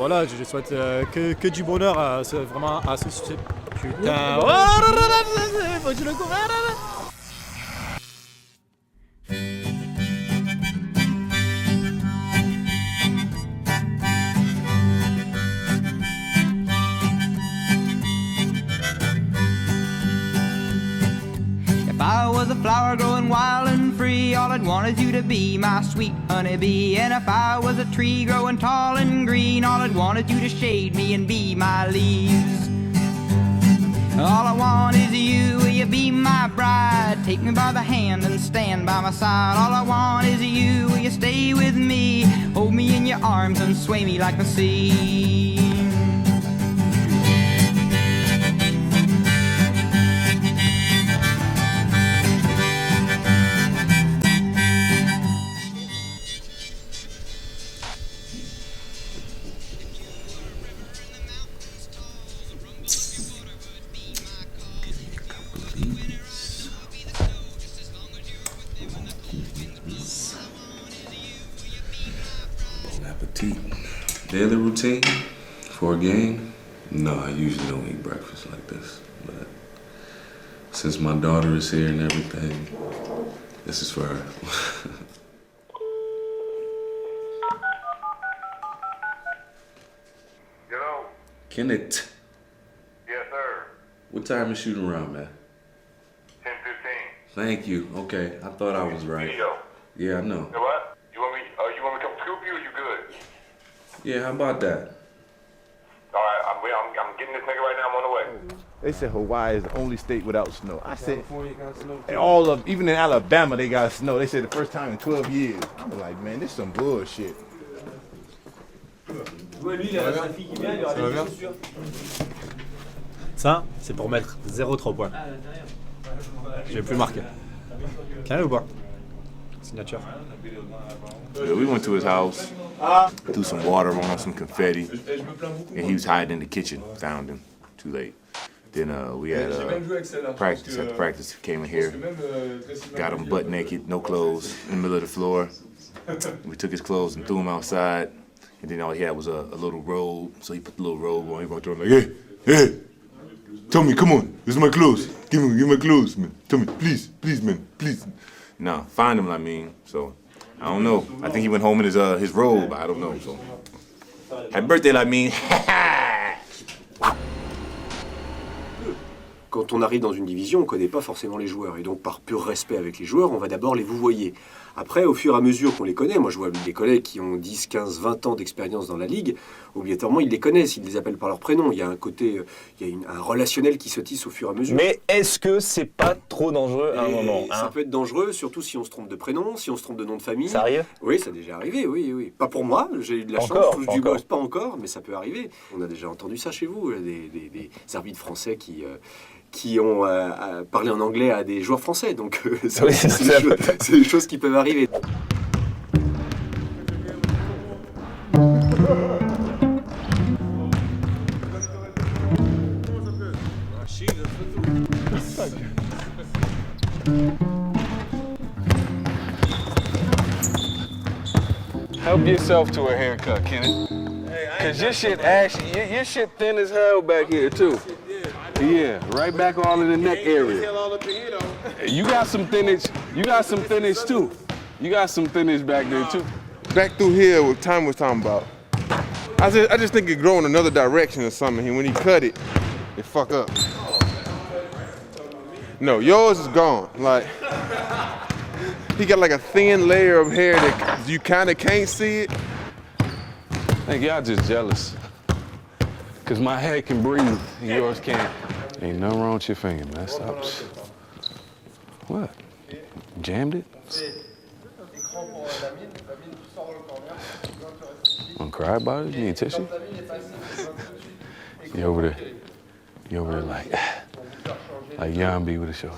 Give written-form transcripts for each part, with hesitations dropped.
voilà, je souhaite que du bonheur vraiment à ce succès. Putain. Faut que je le cours. If I was a flower growing wild and free, all I'd want is you to be my sweet honeybee. And if I was a tree growing tall and green, all I'd want is you to shade me and be my leaves. All I want is you, will you be my bride? Take me by the hand and stand by my side. All I want is you, will you stay with me? Hold me in your arms and sway me like the sea. Daily routine for a game? No, I usually don't eat breakfast like this. But since my daughter is here and everything, this is for her. Hello? Kenneth, Yes, sir. what time is shooting around, man? 10:15. Thank you. Okay, I thought I was right. Video. Yeah, I know. You know what? You want me to come scoop you or you good? Yeah, how about that? All right, I'm getting this nigga right now. I'm on the way. They said Hawaii is the only state without snow. I said, and even in Alabama, they got snow. They said the first time in 12 years. I'm like, man, this is some bullshit. Ça, c'est pour mettre 0,3 points. Je vais plus marquer. Carré ou pas? Signature. Yeah, we went to his house, threw some water on some confetti, and he was hiding in the kitchen. Found him. Too late. Then we had practice. After practice, came in here, got him butt naked, no clothes, in the middle of the floor. We took his clothes and threw him outside, and then all he had was a little robe. So he put the little robe on. He walked around like, hey, tell me, come on, this is my clothes. Give me my clothes, man. Tell me, please, man, please. No, find him, I mean, so. I don't know. I think he went home in his robe. I don't know. So, happy birthday, I mean. Quand on arrive dans une division, on ne connaît pas forcément les joueurs. Et donc, par pur respect avec les joueurs, on va d'abord les vouvoyer. Après, au fur et à mesure qu'on les connaît, moi je vois des collègues qui ont 10, 15, 20 ans d'expérience dans la Ligue, obligatoirement ils les connaissent, ils les appellent par leur prénom. Il y a un côté, un relationnel qui se tisse au fur et à mesure. Mais est-ce que c'est pas trop dangereux à un moment Ça peut être dangereux, surtout si on se trompe de prénom, si on se trompe de nom de famille. Ça arrive? Oui, ça a déjà arrivé, oui. Pas pour moi, j'ai eu de la chance, touche du bois, pas encore, mais ça peut arriver. On a déjà entendu ça chez vous, des arbitres français qui ont parlé en anglais à des joueurs français. Donc, c'est des choses qui peuvent arriver. Help yourself to a haircut, Kenneth. Cause your shit thin as hell back here too. Yeah, right back all in the neck area. You got some thinnage. You got some thinnage too. You got some thinnage back there too. Back through here, what Tom was talking about. I just think it grow in another direction or something. And when he cut it, it fuck up. No, yours is gone. Like he got like a thin layer of hair that you kind of can't see it. I think y'all just jealous. Cause my head can breathe and yours can't. Ain't nothing wrong with your finger, man. Stop. What? Jammed it? Wanna cry about it? You need tissue? You over there like Yambi with a shoulder.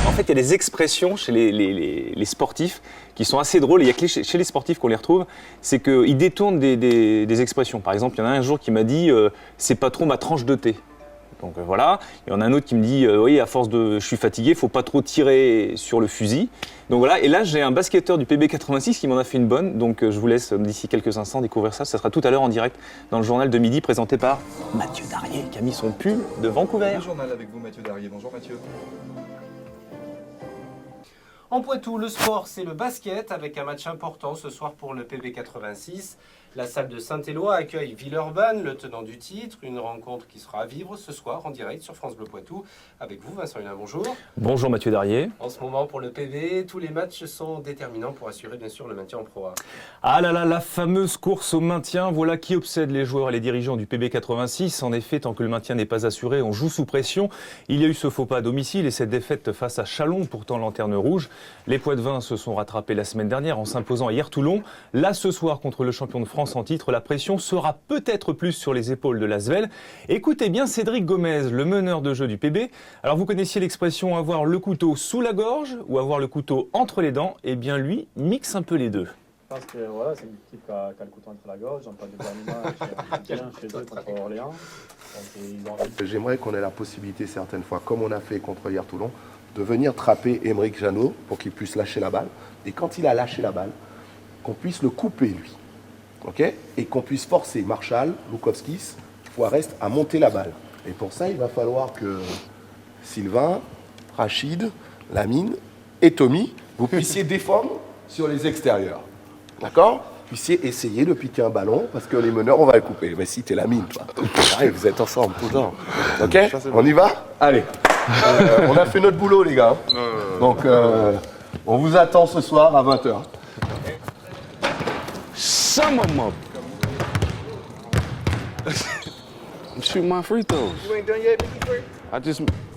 En fait, il y a des expressions chez les sportifs qui sont assez drôles. Il y a que chez les sportifs qu'on les retrouve. C'est qu'ils détournent des expressions. Par exemple, il y en a un jour qui m'a dit « c'est pas trop ma tranche de thé ». Donc voilà. Il y en a un autre qui me dit oui, à force de je suis fatigué, faut pas trop tirer sur le fusil. Donc voilà, et là j'ai un basketteur du PB86 qui m'en a fait une bonne, donc je vous laisse d'ici quelques instants découvrir ça. Ça sera tout à l'heure en direct dans le journal de midi présenté par Mathieu Darrier qui a mis son pull de Vancouver. Le journal avec vous Mathieu Darrier. Bonjour Mathieu. En Poitou, le sport, c'est le basket, avec un match important ce soir pour le PB86. La salle de Saint-Éloi accueille Villeurbanne, le tenant du titre. Une rencontre qui sera à vivre ce soir en direct sur France Bleu Poitou. Avec vous, Vincent Hulin, bonjour. Bonjour Mathieu Darrier. En ce moment, pour le PB, tous les matchs sont déterminants pour assurer bien sûr le maintien en Pro A. Ah là là, la fameuse course au maintien, voilà qui obsède les joueurs et les dirigeants du PB86. En effet, tant que le maintien n'est pas assuré, on joue sous pression. Il y a eu ce faux pas à domicile et cette défaite face à Chalon, pourtant lanterne rouge. Les Poitevins se sont rattrapés la semaine dernière en s'imposant hier Toulon. Là, ce soir, contre le champion de France en titre, la pression sera peut-être plus sur les épaules de l'Asvel. Écoutez bien Cédric Gomez, le meneur de jeu du PB. Alors vous connaissiez l'expression avoir le couteau sous la gorge ou avoir le couteau entre les dents. Eh bien lui, mixe un peu les deux. Je pense que voilà, c'est une équipe qui a le couteau entre la gorge, ils n'ont pas de gouvernement chez eux contre Orléans. J'aimerais qu'on ait la possibilité certaines fois, comme on a fait contre hier Toulon, de venir trapper Émeric Janot pour qu'il puisse lâcher la balle. Et quand il a lâché la balle, qu'on puisse le couper lui. Okay, et qu'on puisse forcer Marshall, Lukowskis, Forest à monter la balle. Et pour ça, il va falloir que Sylvain, Rachid, Lamine et Tommy, vous puissiez défendre sur les extérieurs. D'accord ? Vous puissiez essayer de piquer un ballon, parce que les meneurs, on va les couper. Mais si t'es Lamine, toi. Allez, vous êtes ensemble tout le temps. Ok ? On y va ? Allez. On a fait notre boulot, les gars. Donc, on vous attend ce soir à 20h. Some of them up. I'm shooting my free throws. You ain't done yet, Mickey Free?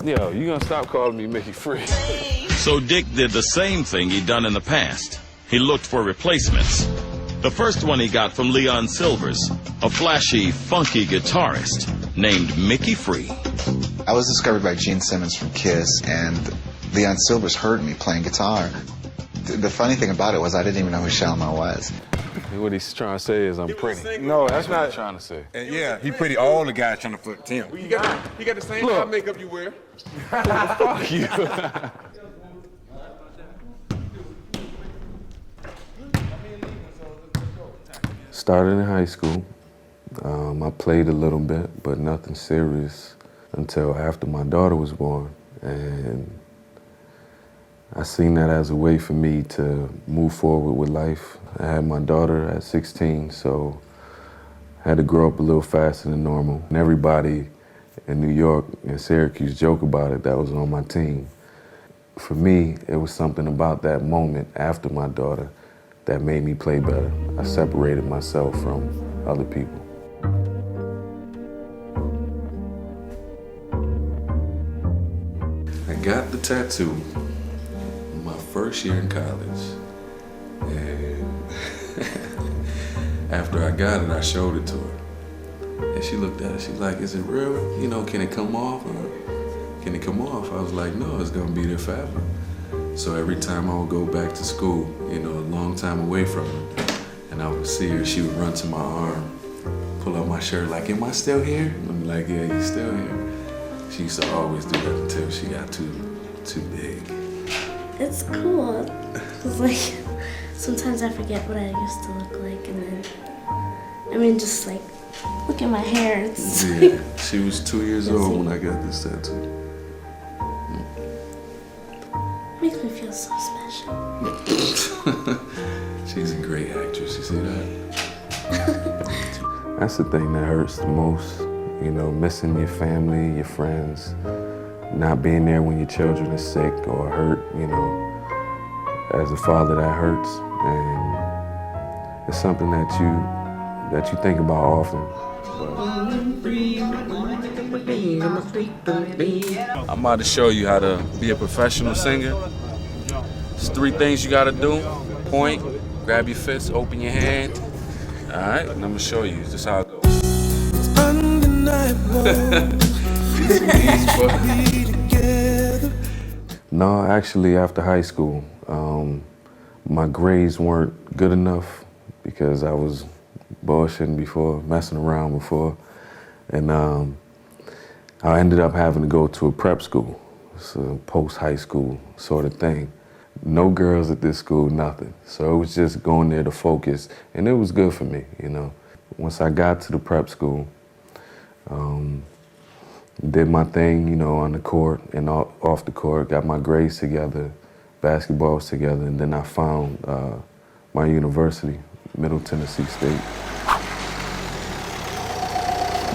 Yo, you gonna stop calling me Mickey Free. So Dick did the same thing he'd done in the past. He looked for replacements. The first one he got from Leon Silvers, a flashy, funky guitarist named Mickey Free. I was discovered by Gene Simmons from Kiss, and Leon Silvers heard me playing guitar. The funny thing about it was I didn't even know who Shalimar was. What he's trying to say is I'm pretty. No, that's not what he's trying to say. Yeah, he pretty. All the guys trying to flirt him. He got the same kind of makeup you wear. Fuck you. Started in high school. I played a little bit, but nothing serious until after my daughter was born. And I seen that as a way for me to move forward with life. I had my daughter at 16, so I had to grow up a little faster than normal. And everybody in New York and Syracuse joke about it that was on my team. For me, it was something about that moment after my daughter that made me play better. I separated myself from other people. I got the tattoo my first year in college, and after I got it, I showed it to her, and she looked at it. She's like, "Is it real? You know, can it come off? Can it come off?" I was like, "No, it's gonna be there forever." So every time I would go back to school, you know, a long time away from her, and I would see her, she would run to my arm, pull up my shirt, like, "Am I still here?" And I'm like, "Yeah, you're still here." She used to always do that until she got too big. It's cool. It's like, sometimes I forget what I used to look like, and then, I mean, just like, look at my hair. It's Yeah, like, she was 2 years old when I got this tattoo. makes me feel so special. She's a great actress, you see that? That's the thing that hurts the most, you know, missing your family, your friends, not being there when your children are sick or hurt, you know. As a father, that hurts, and it's something that you think about often. I'm about to show you how to be a professional singer. There's 3 things you gotta do. Point, grab your fist, open your hand. All right, and I'm gonna show you. This is how it goes. No, actually, after high school, my grades weren't good enough because I was bullshitting before, messing around before, and I ended up having to go to a prep school. It's a post-high school sort of thing. No girls at this school, nothing. So it was just going there to focus, and it was good for me, you know. Once I got to the prep school, did my thing, you know, on the court and off the court, got my grades together, basketball was together, and then I found my university, Middle Tennessee State.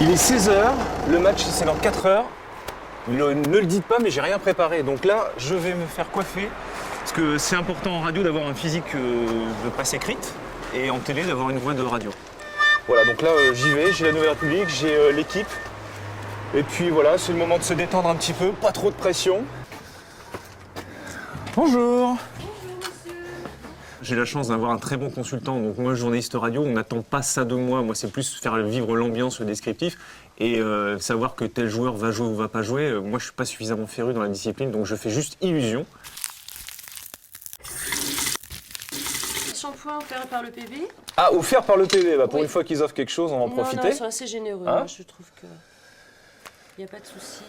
Il est 16h, le match c'est dans 4 heures. Ne le dites pas, mais j'ai rien préparé. Donc là, je vais me faire coiffer. Parce que c'est important en radio d'avoir un physique de presse écrite et en télé d'avoir une voix de radio. Voilà, donc là j'y vais, j'ai la Nouvelle République, j'ai l'équipe. Et puis voilà, c'est le moment de se détendre un petit peu, pas trop de pression. Bonjour. J'ai la chance d'avoir un très bon consultant, donc moi, journaliste radio, on n'attend pas ça de moi. Moi, c'est plus faire vivre l'ambiance, le descriptif, et savoir que tel joueur va jouer ou va pas jouer. Moi, je suis pas suffisamment féru dans la discipline, donc je fais juste illusion. Shampoing offert par le PB. Ah, offert par le PB, bah, pour Oui. une fois qu'ils offrent quelque chose, on va en profiter. Non, ils sont assez généreux, Hein, moi, je trouve que... Il n'y a pas de souci.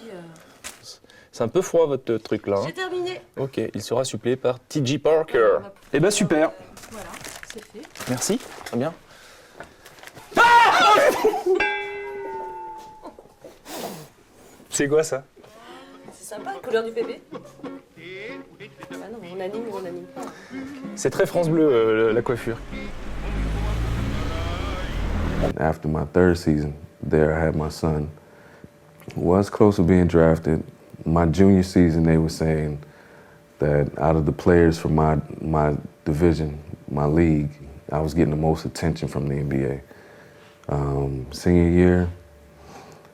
C'est un peu froid, votre truc, là. J'ai terminé. Ok, il sera suppléé par T.J. Parker. Eh ben, super. Voilà, c'est fait. Merci, très bien. C'est quoi ça? C'est sympa, couleur du PB. Ah non, on anime ou on n'anime pas. C'est très France Bleu, la coiffure. After my third season there, I had my son. Was close to being drafted. My junior season, they were saying that out of the players from my division, my league, I was getting the most attention from the NBA. Senior year,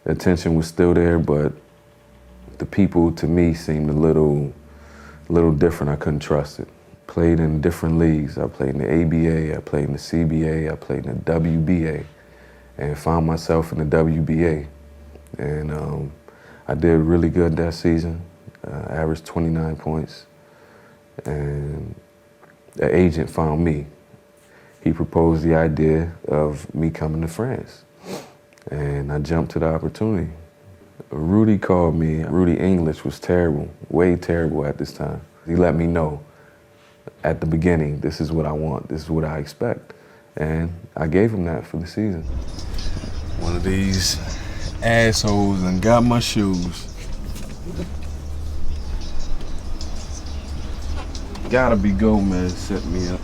the attention was still there, but the people to me seemed a little different. I couldn't trust it. Played in different leagues. I played in the ABA, I played in the CBA, I played in the WBA, and found myself in the WBA. And I did really good that season, averaged 29 points. And the agent found me. He proposed the idea of me coming to France. And I jumped to the opportunity. Rudy called me. Rudy English was terrible, way terrible at this time. He let me know at the beginning, this is what I want, this is what I expect. And I gave him that for the season. One of these assholes and got my shoes. Gotta be Gomez set me up.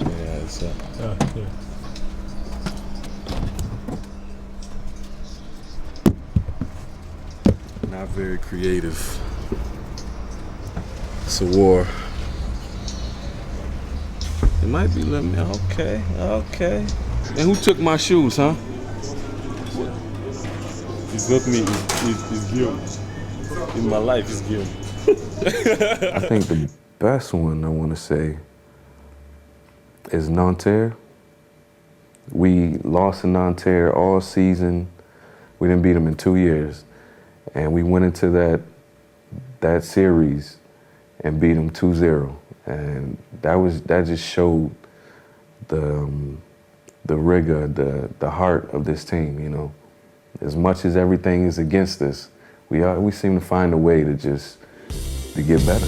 Yeah, it's up. Oh, yeah. Not very creative. It's a war. It might be letting me. Okay, okay. And who took my shoes, huh? It's not me. It's Guillaume. In my life, it's Guillaume. I think the best one I want to say is Nanterre. We lost in Nanterre all season. We didn't beat them in 2 years. And we went into that series and beat them 2-0. And that just showed the rigor, the heart of this team, you know. As much as everything is against us, we seem to find a way to get better.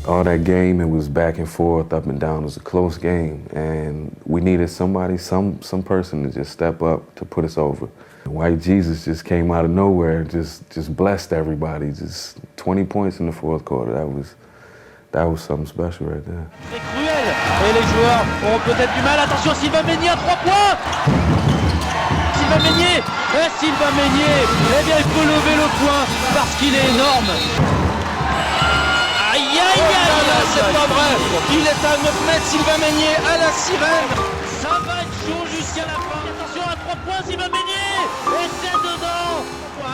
All that game, it was back and forth, up and down. It was a close game, and we needed somebody, some person to just step up to put us over. White Jesus just came out of nowhere, just blessed everybody. Just 20 points in the fourth quarter. That was something special right there. C'est cruel et les joueurs ont peut-être du mal. Attention, Sylvain Meignier à 3 points. Sylvain Meignier, eh bien il faut lever le point parce qu'il est énorme. Aïe aïe aïe, c'est pas vrai. Il est à 9 mètres, Sylvain Meignier à la sirène. Ça va être chaud jusqu'à la fin. Attention à 3 points, Sylvain Meignier. Et c'est dedans.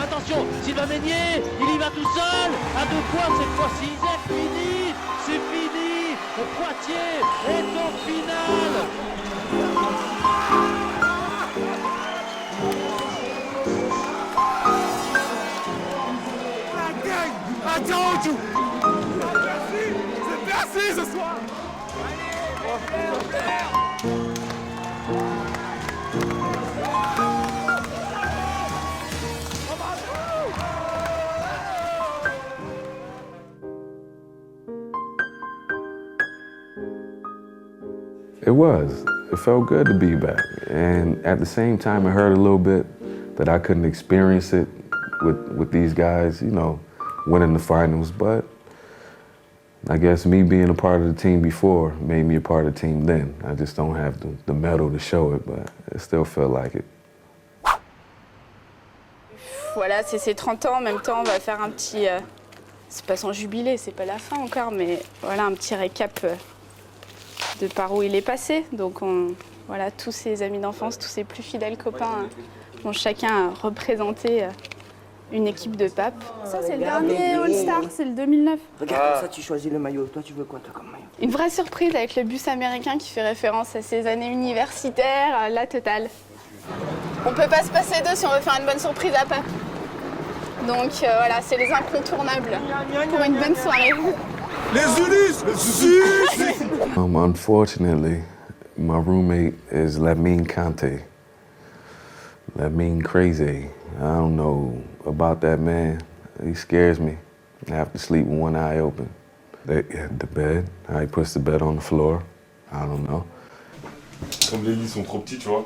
Attention, Sylvain Meignier, il y va tout seul. À 2 points cette fois-ci, c'est fini. C'est fini. Poitiers est en finale. I told you! C'est Bercy ce soir! It was. It felt good to be back. And at the same time, it hurt a little bit that I couldn't experience it with these guys, you know, winning the finals. But I guess me being a part of the team before made me a part of the team then. I just don't have the medal to show it, but it still felt like it. Voilà, c'est ses 30 ans. En même temps, on va faire un petit... c'est pas son jubilé, c'est pas la fin encore, mais voilà, un petit récap de par où il est passé. Donc voilà, tous ses amis d'enfance, tous ses plus fidèles copains vont chacun représenter une équipe de Pape. Ça, c'est le dernier All-Star, c'est le 2009. Regarde comme ça, tu choisis le maillot. Toi, tu veux quoi, toi, comme maillot? Une vraie surprise avec le bus américain qui fait référence à ses années universitaires, la totale. On peut pas se passer d'eux si on veut faire une bonne surprise à Pape. Donc voilà, c'est les incontournables pour une bonne soirée. Les Zulus! Unfortunately, my roommate is Lamine Kante. Lamine crazy. I don't know about that man. He scares me. I have to sleep with one eye open. The bed, how he puts the bed on the floor, I don't know. Comme les lits sont trop petits, tu vois,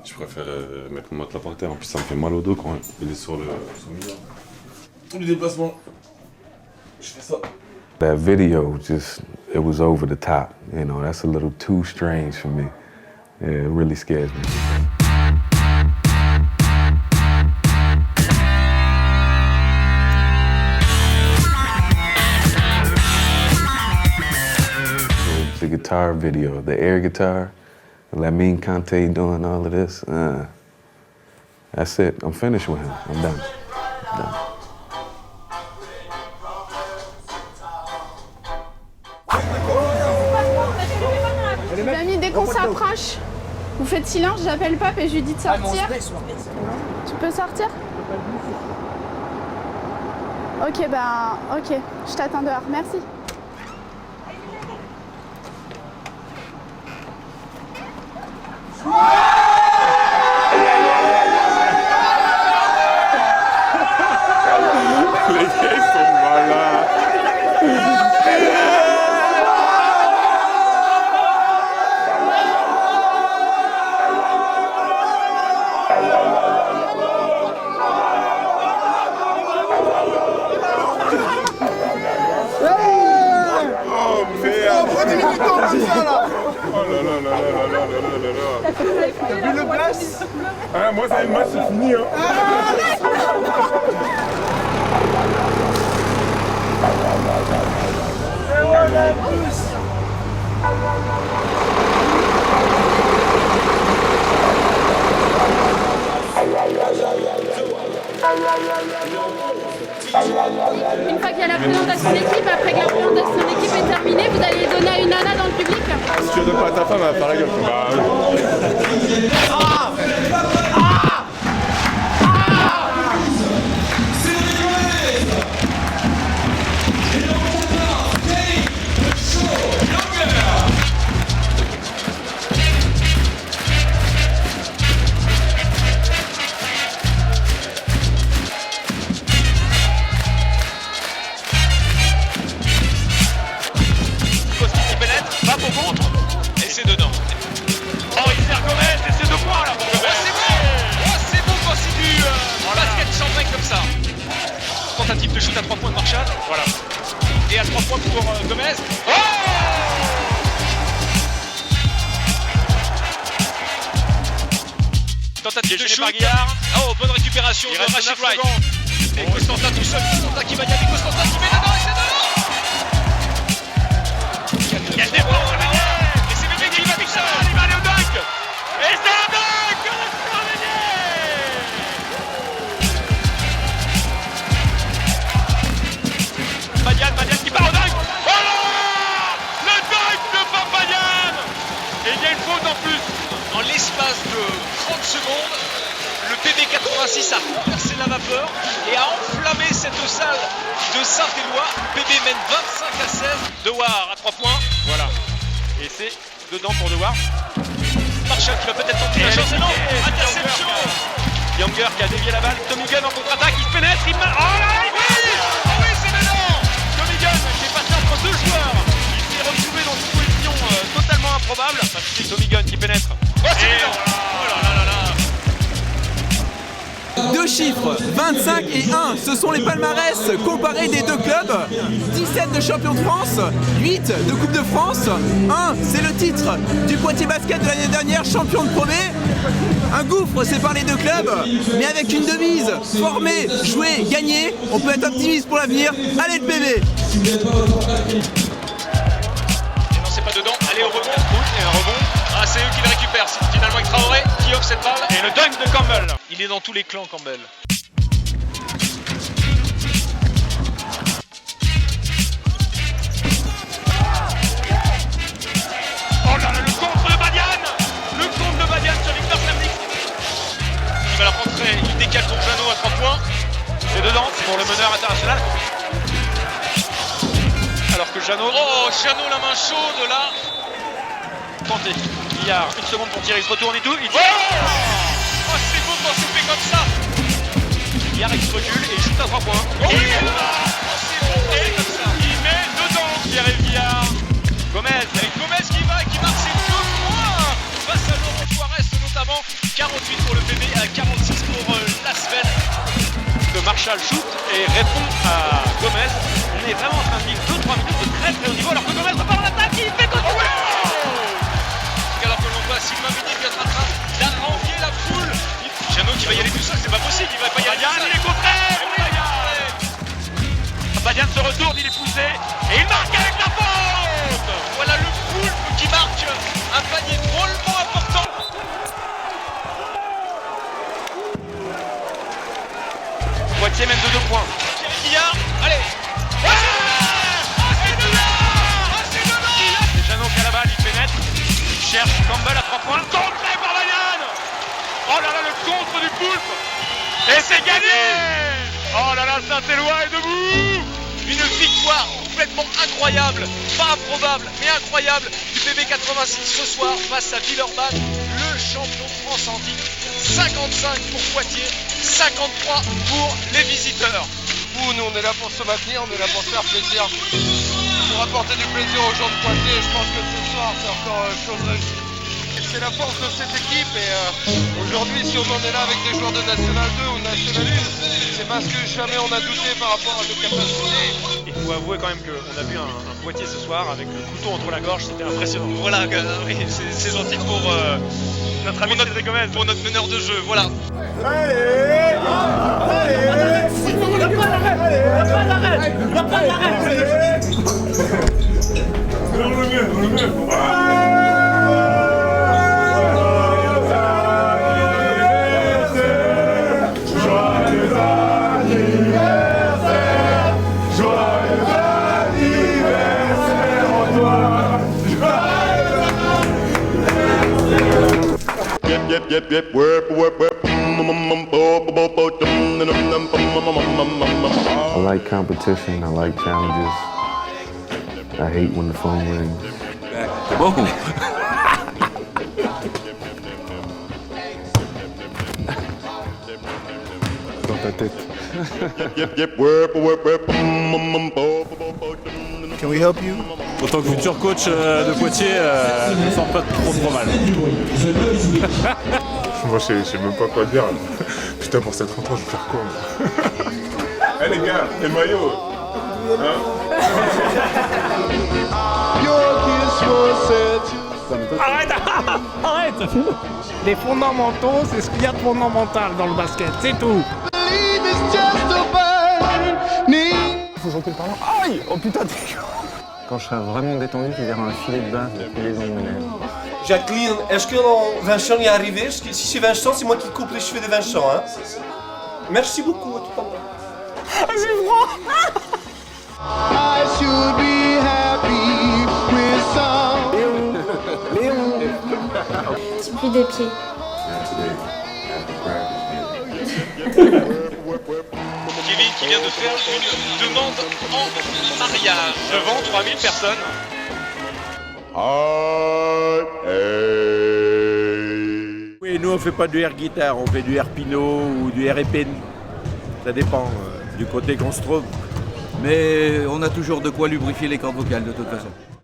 je préfère mettre le matelas par terre. En plus, ça me fait mal au dos quand il est sur le milieu. Du déplacement, je fais ça. That video it was over the top. You know, that's a little too strange for me. Yeah, it really scares me. The guitar video, the air guitar, Lamine Kante doing all of this. That's it. I'm finished with him. I'm done. Mamie, dès qu'on s'approche, vous faites silence, j'appelle Pape et je lui dis de sortir. Tu peux sortir? Ok, ok, je t'attends dehors, merci. Les gars, ils sont malades. Oh merde! Pourquoi t'es mis du temps comme ça là? Oh là là là là là là là là là. T'as vu le blast? Ah, moi ça y est, le match c'est fini hein. Une fois qu'il y a la présentation d'équipe, après que la présentation d'équipe est terminée, vous allez donner à une nana dans le public. Si tu donnes pas à ta femme, elle va faire la gueule. Koski qui pénètre, va pour contre, et c'est dedans. shoot à 3 points de Marshall. Voilà. Et à 3 points pour Gomez. Oh! Tentative de shoot. Oh, bonne récupération de Rashid Wright. Et Costantin tout seul. Costantin qui va y aller. Costantin qui met dedans et c'est dedans. Il y a des bons. Et c'est Bébé qui va tout seul. Il va aller au dunk. Et c'est un dunk. Badian qui part au dunk. Oh là, le dunk de Papayan. Et il y a une faute en plus. En l'espace de 30 secondes, le PB86 a renversé la vapeur et a enflammé cette salle de Saint-Éloi. PB mène 25 à 16. Dewar à 3 points. Voilà. Et c'est dedans pour Dewar. Marshall qui va peut-être tenter la chance. Non, interception. Younger qui a dévié la balle. Tommy Gunn en contre-attaque. Il pénètre. Il marque. Oh là, il vise. Oh oui, c'est dedans. Tommy Gunn qui est passé entre deux joueurs. Il s'est retrouvé dans une position totalement improbable. Parce que c'est Tommy Gunn qui pénètre. Oh, c'est dedans. Oh là là là là. Deux chiffres, 25 et 1, ce sont les palmarès comparés des deux clubs. 17 de champion de France, 8 de Coupe de France, 1 c'est le titre du Poitiers Basket de l'année dernière, champion de Pro B. Un gouffre sépare les deux clubs, mais avec une devise, former, jouer, gagner, on peut être optimiste pour l'avenir. Allez le PB. Et non, c'est pas dedans, allez au rebond, et un rebond. Ah, c'est eux qui le récupèrent, c'est finalement avec Traoré qui offre cette balle. Et le dunk de Campbell. Il est dans tous les clans, Campbell. Oh là là, le contre de Badian. Le contre de Badian sur Victor Samnik. Il va la rentrer, il décale pour Jeannot à 3 points. C'est dedans, c'est pour le meneur international. Alors que Jeannot... Oh, Jeannot la main chaude là. Tenté. Billard, 1 seconde pour tirer, il se retourne et tout. Il tire. Oh, c'est beau quand c'est fait comme ça. Billard il se recule et il shoot à 3 points. Oh oui. Oh, c'est beau quand c'est comme ça. Il met dedans. Pierre et Billard. Gomez, avec Gomez qui va et qui marque ses 2 points. Face à Laurent Suarez notamment. 48 pour le PB à 46 pour l'Asvel. De Marshall shoot et répond à Gomez. On est vraiment en train de vivre 2-3 minutes de très très haut niveau alors que Gomez repart en attaque et il fait continuer. Alors que l'on voit Sylvain Midi qui est en train d'envier la foule. Jeannot qui va y aller tout seul, c'est pas possible, il va pas y aller. Badian, il est contré. Badian se retourne, il est poussé et il marque avec la faute. Voilà le Poulpe qui marque un panier drôlement important. Poitiers même de 2 points. Pierre Guillard, allez. C'est Jeannot qui a la balle, il pénètre. Il cherche Campbell à 3 points. Contré par Badian. Oh là là, le contre du Poulpe. Et c'est gagné. Oh là là, Saint-Éloi est debout. Une victoire complètement incroyable, pas improbable, mais incroyable du PB 86 ce soir face à Villeurbanne, le champion de France en titre. 55 pour Poitiers, 53 pour les visiteurs. Nous on est là pour se maintenir, on est là pour se faire plaisir, pour apporter du plaisir aux gens de Poitiers. Et je pense que ce soir c'est encore chose réussie. C'est la force de cette équipe et aujourd'hui si on en est là avec des joueurs de National 2 ou National 1, c'est parce que jamais on a douté par rapport à nos capacités. Il faut avouer quand même qu'on a vu un Poitiers ce soir avec le couteau entre la gorge, c'était impressionnant. Voilà, oui, c'est gentil pour notre ami Cédric Gomez, pour notre meneur de jeu, voilà. Allez, allez, il n'y a pas d'arrêt, il n'y a pas d'arrêt, il n'y a pas d'arrêt. On le met. I like competition, I like challenges. I hate when the phone rings. Whoa. Dans ta tête. Can we help you? En tant que futur coach de Poitiers, je me sens pas trop mal. Moi, je sais même pas quoi dire. Putain, pour cette rentrée, je vais faire quoi moi? Eh les gars, les maillots. Hein? Arrête! Arrête! Les fondamentaux, c'est ce qu'il y a de fondamental dans le basket, c'est tout. Faut jeter le ballon. Aïe! Oh putain, quand je serai vraiment détendu, tu verras un filet de base et les ongles. Jacqueline, est-ce que Vincent y est arrivé? Si c'est Vincent, c'est moi qui coupe les cheveux de Vincent. Hein? Merci beaucoup, à tout à l'heure. Ah, j'ai froid! Léon! Tu plies des pieds. Kevin qui vient de faire une demande en mariage devant 3000 personnes. Oui, nous on fait pas du air guitare, on fait du air pinot ou du air épine. Ça dépend du côté qu'on se trouve. Mais on a toujours de quoi lubrifier les cordes vocales de toute façon.